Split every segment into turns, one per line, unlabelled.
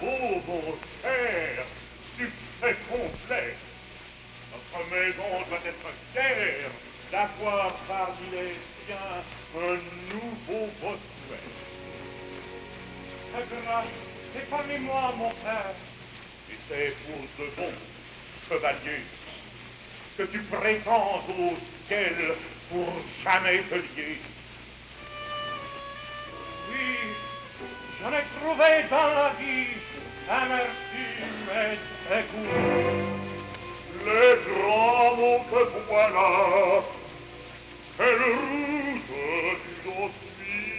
Oh, mon cher, succès complet. Notre maison doit être fière d'avoir parmi les siens un nouveau Bossuet. Grâce, épargnez-moi, mon père. Et c'est pour de bon, chevalier, que tu prétends au ciel pour jamais te lier. Oui, j'en ai trouvé dans la vie amertume et dégoût. Les grands mots que voilà, quelle route tu dois suivre.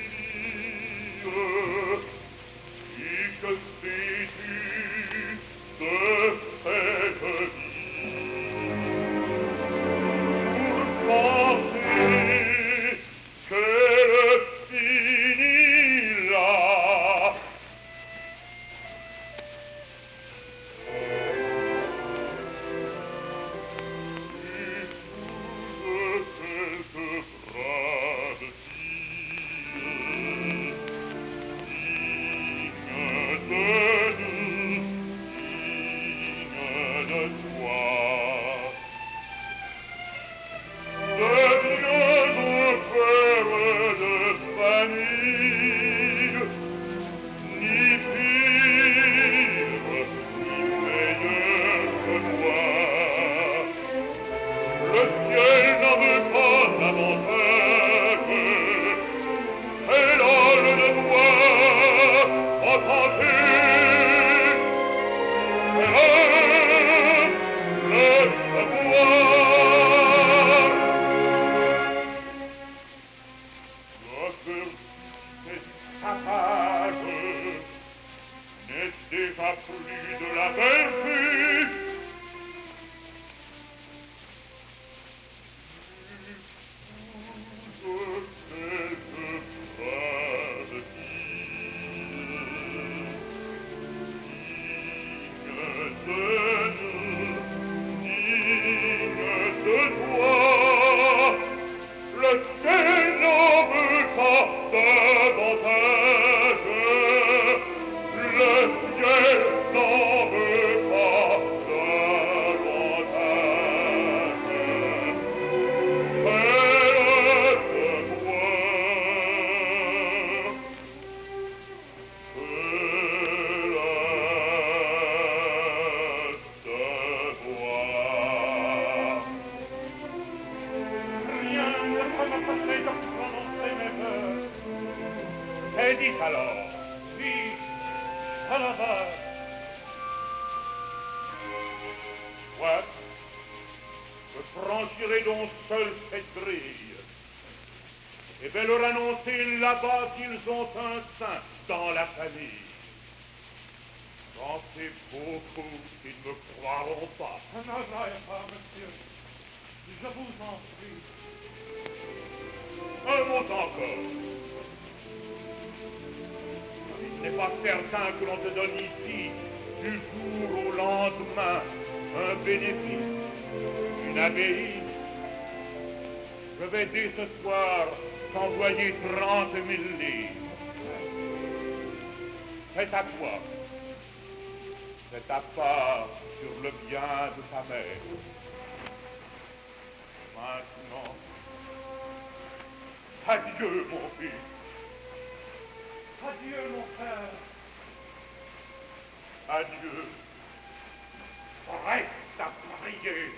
Et que sais-tu de cette vie? Pour penser qu'elle finit là. Là-bas qu'ils ont un saint dans la famille. Pensez beaucoup qu'ils ne me croiront pas.
N'osez pas, monsieur. Je vous en prie.
Un mot encore. Il n'est pas certain que l'on te donne ici, du jour au lendemain, un bénéfice, une abbaye. Je vais dès ce soir t'envoyer 30 000 livres. C'est à toi. C'est ta part sur le bien de ta mère. Maintenant, adieu, mon fils.
Adieu, mon père.
Adieu. Reste à prier.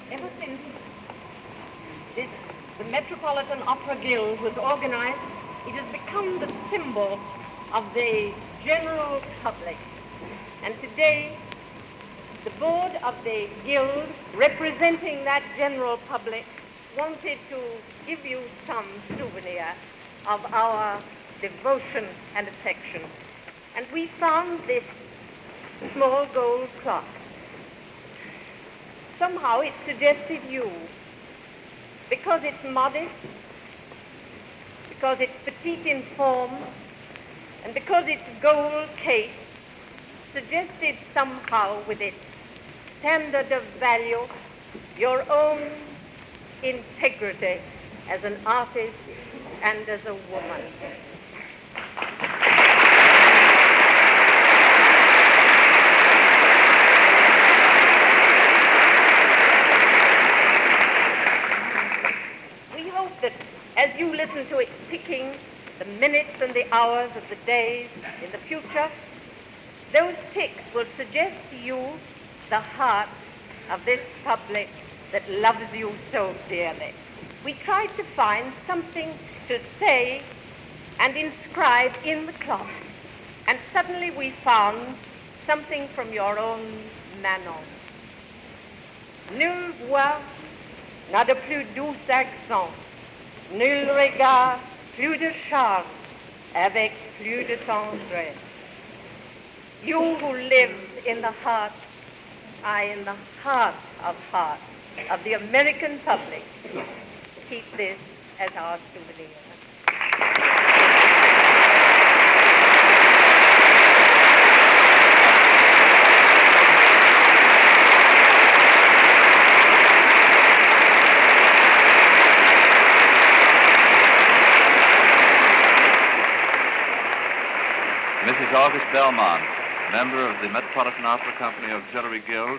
Ever since the Metropolitan Opera Guild was organized, it has become the symbol of the general public. And today, the board of the guild, representing that general public, wanted to give you some souvenir of our devotion and affection. And we found this small gold clock. Somehow it suggested you, because it's modest, because it's petite in form, and because it's gold case, suggested somehow with its standard of value your own integrity as an artist and as a woman. We hope that as you listen to it ticking, the minutes and the hours of the days in the future, those ticks will suggest to you the heart of this public that loves you so dearly. We tried to find something to say and inscribe in the clock, and suddenly we found something from your own Manon. Nulle voix n'a de plus doux accent, nul regard plus de charme avec plus de tendresse. You who live in the heart, in the heart of the American public, keep this as our souvenir.
Mrs. August Belmont, member of the Metropolitan Opera Company Auxiliary Guild,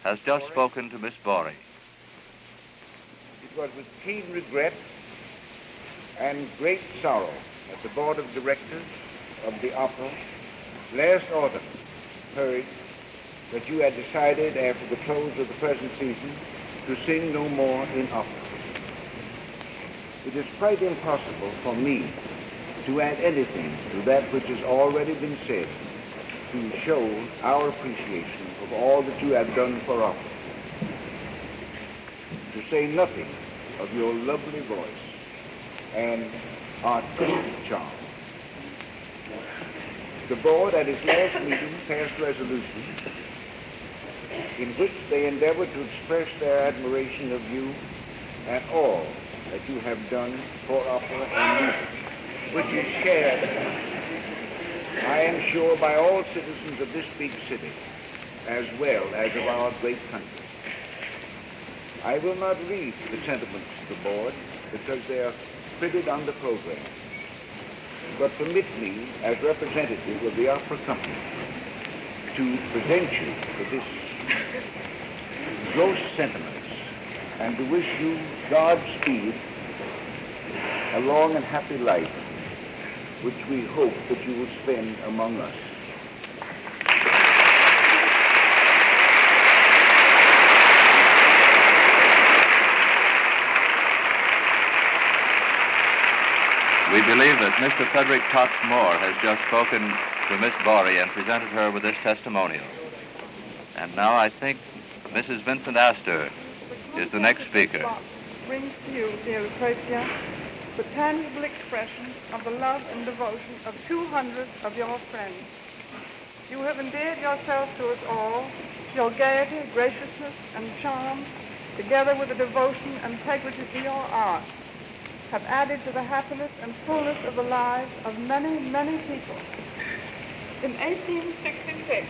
has just spoken to Miss Bori.
It was with keen regret and great sorrow that the board of directors of the opera last autumn heard that you had decided after the close of the present season to sing no more in opera. It is quite impossible for me to add anything to that which has already been said to show our appreciation of all that you have done for opera. To say nothing of your lovely voice and artistic charm. The board at its last meeting passed resolutions in which they endeavored to express their admiration of you and all that you have done for opera and music, which is shared, I am sure, by all citizens of this big city, as well as of our great country. I will not read the sentiments of the board because they are printed on the program, but permit me, as representative of the opera company, to present you with this gross sentiments and to wish you Godspeed, a long and happy life, which we hope that you will spend among us.
We believe that Mr. Frederick Cox Moore has just spoken to Miss Bori and presented her with this testimonial. And now I think Mrs. Vincent Astor is the next speaker.
Brings to you, dear Lucrezia, the tangible expression of the love and devotion of 200 of your friends. You have endeared yourself to us all. Your gaiety, graciousness, and charm, together with the devotion and integrity to your art, have added to the happiness and fullness of the lives of many, many people. In 1866,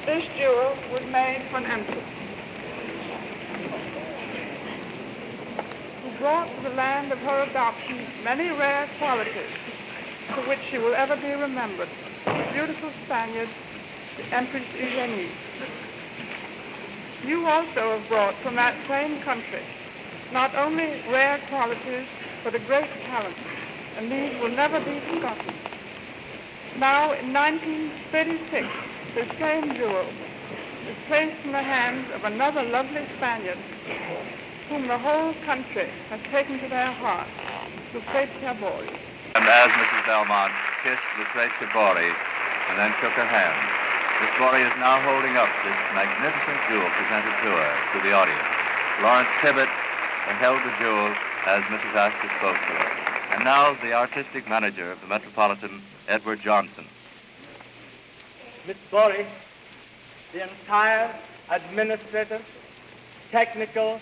this jewel was made for an empress who brought to the land of her adoption many rare qualities for which she will ever be remembered. The beautiful Spaniard, the Empress Eugenie. You also have brought from that same country not only rare qualities, but a great talent, and these will never be forgotten. Now, in 1936, the same jewel is placed in the hands of another lovely Spaniard, whom the whole country has taken to their heart, Lucrezia Bori.
And as Mrs. Belmont kissed Lucrezia Bori and then shook her hand, Miss Bori is now holding up this magnificent jewel presented to her, to the audience. Lawrence Tibbett held the jewel as Mrs. Astor spoke to her. And now the artistic manager of the Metropolitan, Edward Johnson.
Miss Bori, the entire administrative, technical,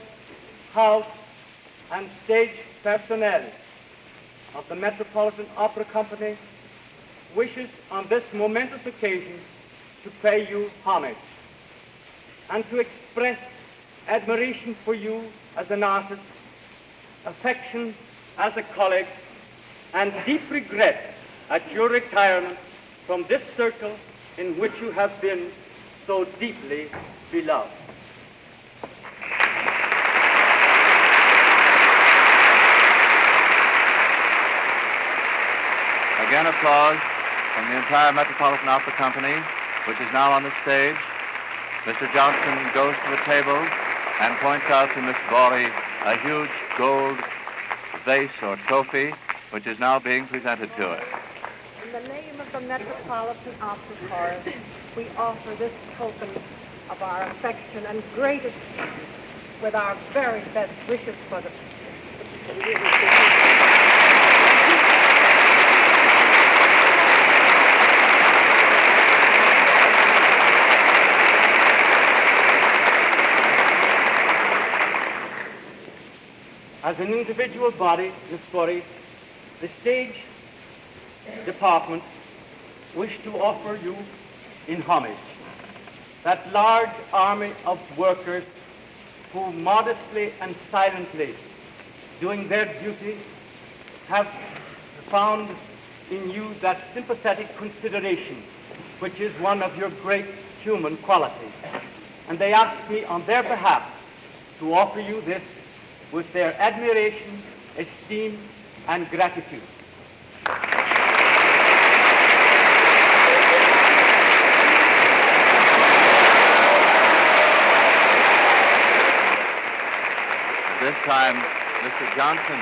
house, and stage personnel of the Metropolitan Opera Company wishes on this momentous occasion to pay you homage and to express admiration for you as an artist, affection as a colleague, and deep regret at your retirement from this circle in which you have been so deeply beloved.
Again, applause from the entire Metropolitan Opera Company, which is now on the stage. Mr. Johnson goes to the table and points out to Miss Bori a huge gold vase or trophy, which is now being presented to her.
In the name of the Metropolitan Opera Chorus, we offer this token of our affection and greatest with our very best wishes for the
as an individual body, Miss Bori, the stage department wish to offer you in homage that large army of workers who modestly and silently, doing their duty, have found in you that sympathetic consideration which is one of your great human qualities. And they ask me on their behalf to offer you this with their admiration, esteem, and gratitude.
This time, Mr. Johnson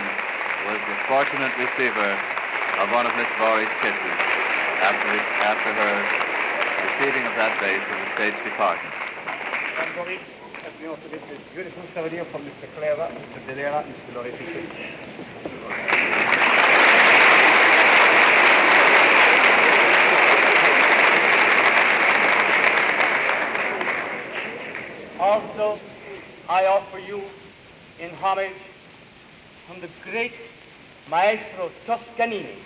was the fortunate receiver of one of Miss Bori's kisses after her receiving of that bass in the stage department.
Madame Bori has been offered this beautiful souvenir from Mr. Clever, Mr. Delera, and Mr. Rothier.
Also, I offer you in homage from the great Maestro Toscanini.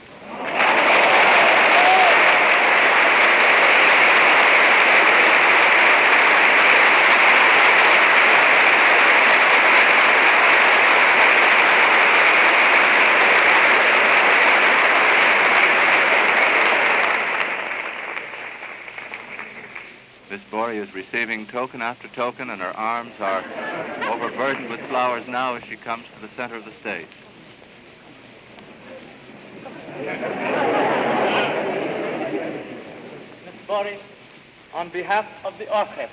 Miss Bori is receiving token after token, and her arms are overburdened with flowers now as she comes to the center of the stage.
Miss Bori, on behalf of the orchestra,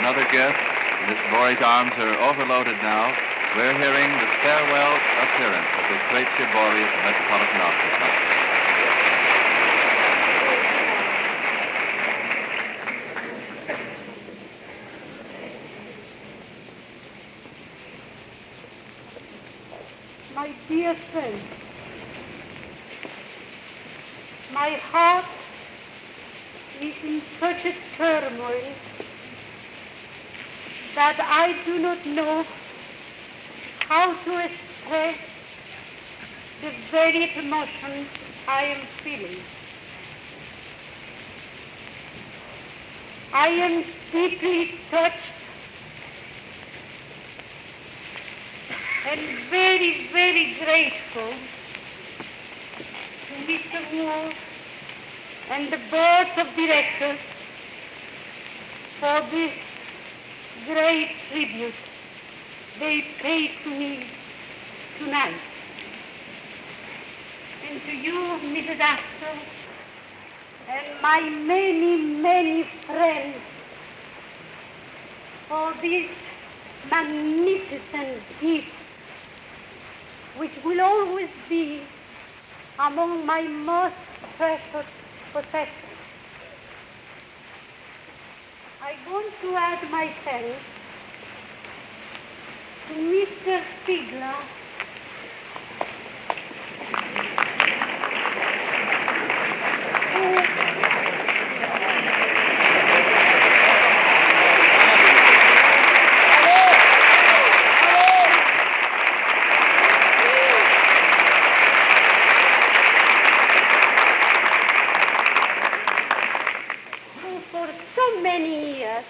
another gift. Miss Bori's arms are overloaded now. We're hearing the farewell appearance of Lucrezia Bori at the Metropolitan Opera Company.
My dear friend, my heart is in such a turmoil that I do not know how to express the very emotions I am feeling. I am deeply touched and very, very grateful to Mr. Moore and the board of directors for this great tribute they paid to me tonight. And to you, Mrs. Astor, and my many, many friends for this magnificent gift, which will always be among my most precious possessions. I want to add my thanks to Mr. Spiegler who for so many years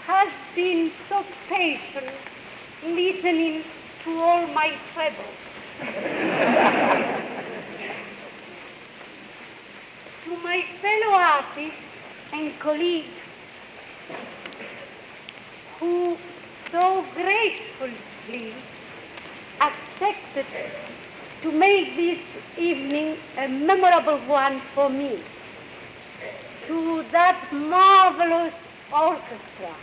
has been so patient listening to all my troubles. To my fellow artists and colleagues who so gracefully accepted to make this evening a memorable one for me. To that marvelous orchestra,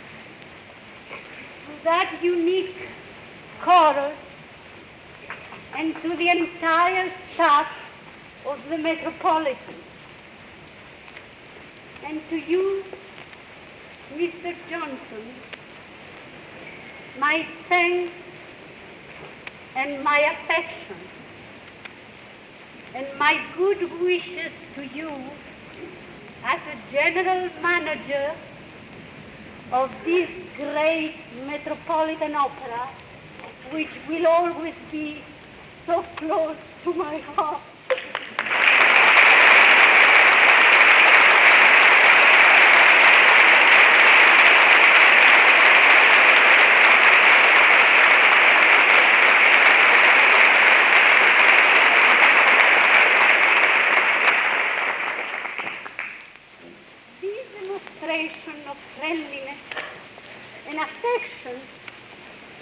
to that unique chorus, and to the entire staff of the Metropolitan. And to you, Mr. Johnson, my thanks and my affection. and my good wishes to you as a general manager of this great Metropolitan Opera, which will always be so close to my heart. Of friendliness and affection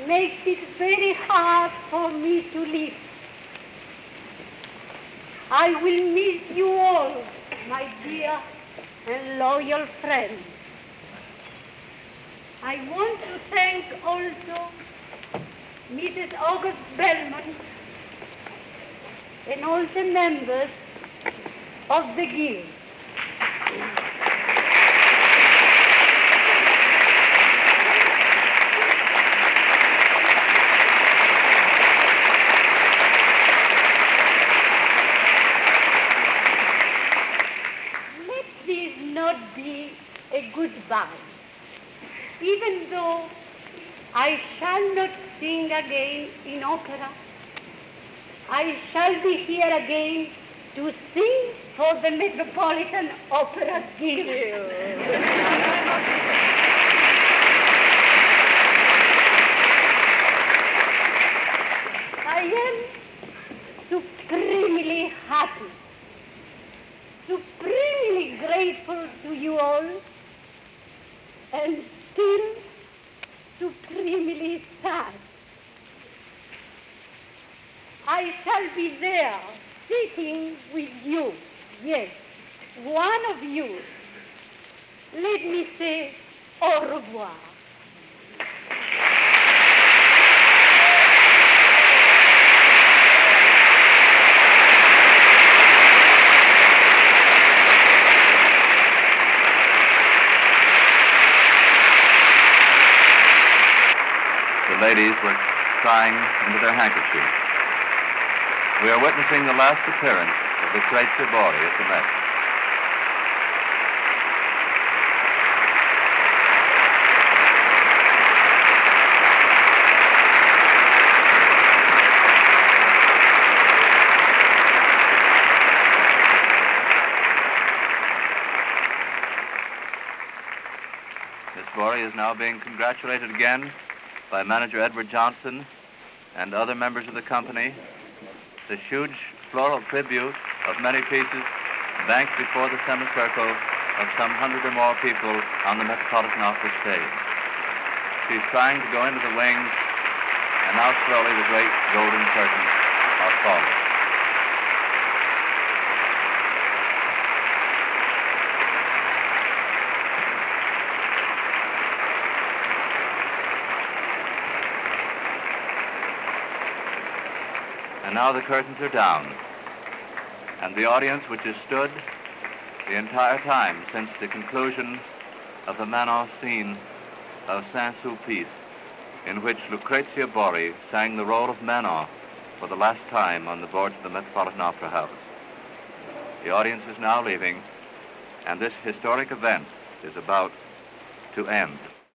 makes it very hard for me to live. I will miss you all, my dear and loyal friends. I want to thank also Mrs. August Belmont and all the members of the Guild. Goodbye. Even though I shall not sing again in opera, I shall be here again to sing for the Metropolitan Opera Guild. I am supremely happy, supremely grateful to you all, and still supremely sad. I shall be there, sitting with you. Yes, one of you. Let me say au revoir.
The ladies were crying into their handkerchiefs. We are witnessing the last appearance of Lucrezia Bori at the Met. Miss Bori is now being congratulated again by manager Edward Johnson and other members of the company. The huge floral tribute of many pieces banked before the semicircle of some 100 or more people on the Metropolitan Opera stage. She's trying to go into the wings, and now slowly the great golden curtains are falling. And now the curtains are down, and the audience, which has stood the entire time since the conclusion of the Manon scene of Saint-Sulpice, in which Lucrezia Bori sang the role of Manon for the last time on the boards of the Metropolitan Opera House. The audience is now leaving, and this historic event is about to end.